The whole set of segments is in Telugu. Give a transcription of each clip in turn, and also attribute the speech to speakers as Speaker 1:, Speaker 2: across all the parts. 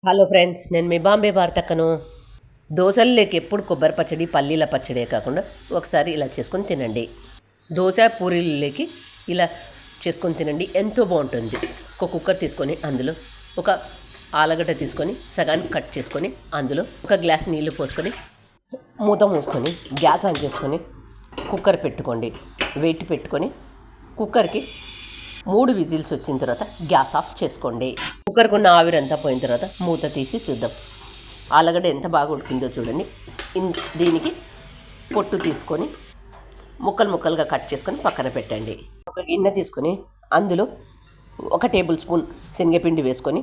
Speaker 1: హలో ఫ్రెండ్స్, నేను మీ బాంబే వార్తక్కను. దోశల్లోకి ఎప్పుడు కొబ్బరి పచ్చడి, పల్లీల పచ్చడే కాకుండా ఒకసారి ఇలా చేసుకొని తినండి. దోశ పూరీలలోకి ఇలా చేసుకొని తినండి, ఎంతో బాగుంటుంది. ఒక కుక్కర్ తీసుకొని అందులో ఒక ఆలుగడ్డ తీసుకొని సగానికి కట్ చేసుకొని అందులో ఒక గ్లాస్ నీళ్లు పోసుకొని మూత మూసుకొని గ్యాస్ ఆన్ చేసుకొని కుక్కర్ పెట్టుకోండి. వెయిట్ పెట్టుకొని కుక్కర్కి 3 విజిల్స్ వచ్చిన తర్వాత గ్యాస్ ఆఫ్ చేసుకోండి. కుక్కర్కు ఉన్న ఆవిరంతా పోయిన తర్వాత మూత తీసి చూద్దాం. ఆలుగడ్డ ఎంత బాగా ఉడికిందో చూడండి. దీనికి పొట్టు తీసుకొని ముక్కలు ముక్కలుగా కట్ చేసుకొని పక్కన పెట్టండి. ఒక గిన్నె తీసుకొని అందులో 1 టేబుల్ స్పూన్ శనగపిండి వేసుకొని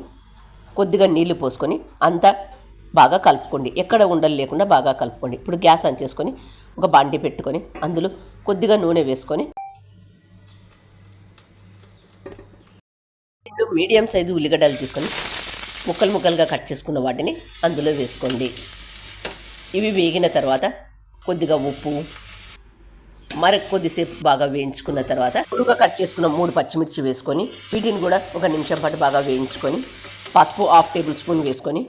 Speaker 1: కొద్దిగా నీళ్లు పోసుకొని అంతా బాగా కలుపుకోండి. ఎక్కడ ఉండలు లేకుండా బాగా కలుపుకోండి. ఇప్పుడు గ్యాస్ ఆన్ చేసుకొని ఒక బాండి పెట్టుకొని అందులో కొద్దిగా నూనె వేసుకొని మీడియం సైజు ఉల్లిగడ్డలు తీసుకొని ముక్కలు ముక్కలుగా కట్ చేసుకున్న వాటిని అందులో వేసుకోండి. ఇవి వేగిన తర్వాత కొద్దిగా ఉప్పు, మరి కొద్దిసేపు బాగా వేయించుకున్న తర్వాత పొడుగా కట్ చేసుకున్న 3 పచ్చిమిర్చి వేసుకొని వీటిని కూడా 1 నిమిషం పాటు బాగా వేయించుకొని పసుపు 1/2 టేబుల్ స్పూన్ వేసుకొని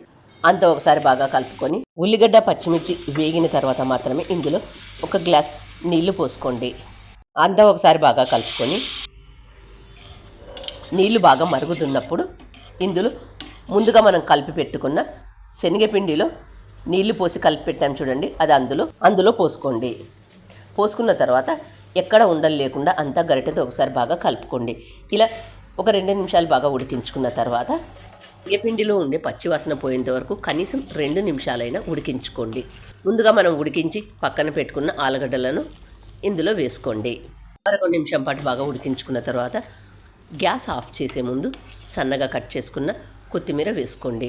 Speaker 1: అంతా ఒకసారి బాగా కలుపుకొని ఉల్లిగడ్డ పచ్చిమిర్చి వేగిన తర్వాత మాత్రమే ఇందులో 1 గ్లాస్ నీళ్లు పోసుకోండి. అంతా ఒకసారి బాగా కలుపుకొని నీళ్లు బాగా మరుగుతున్నప్పుడు ఇందులో ముందుగా మనం కలిపి పెట్టుకున్న శనగపిండిలో నీళ్లు పోసి కలిపి పెట్టాం చూడండి, అది అందులో పోసుకోండి. పోసుకున్న తర్వాత ఎక్కడ ఉండలు లేకుండా అంతా గరిటెతో ఒకసారి బాగా కలుపుకోండి. ఇలా ఒక 2 నిమిషాలు బాగా ఉడికించుకున్న తర్వాత శనగపిండిలో ఉండే పచ్చివాసన పోయేంత వరకు కనీసం 2 నిమిషాలైనా ఉడికించుకోండి. ముందుగా మనం ఉడికించి పక్కన పెట్టుకున్న ఆలుగడ్డలను ఇందులో వేసుకోండి. మరొక నిమిషం పాటు బాగా ఉడికించుకున్న తర్వాత గ్యాస్ ఆఫ్ చేసే ముందు సన్నగా కట్ చేసుకున్న కొత్తిమీర వేసుకోండి.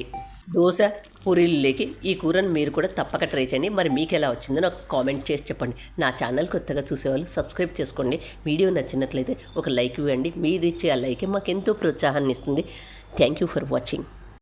Speaker 1: దోశ పూరీలలోకి ఈ కూరను మీరు కూడా తప్పక ట్రై చేయండి. మరి మీకు ఎలా వచ్చిందో నాకు కామెంట్ చేసి చెప్పండి. నా ఛానల్ కొత్తగా చూసేవాళ్ళు సబ్స్క్రైబ్ చేసుకోండి. వీడియో నచ్చినట్లయితే ఒక లైక్ ఇవ్వండి. మీరు ఇచ్చే ఆ లైకే మాకు ఎంతో ప్రోత్సాహాన్ని ఇస్తుంది. Thank you for watching.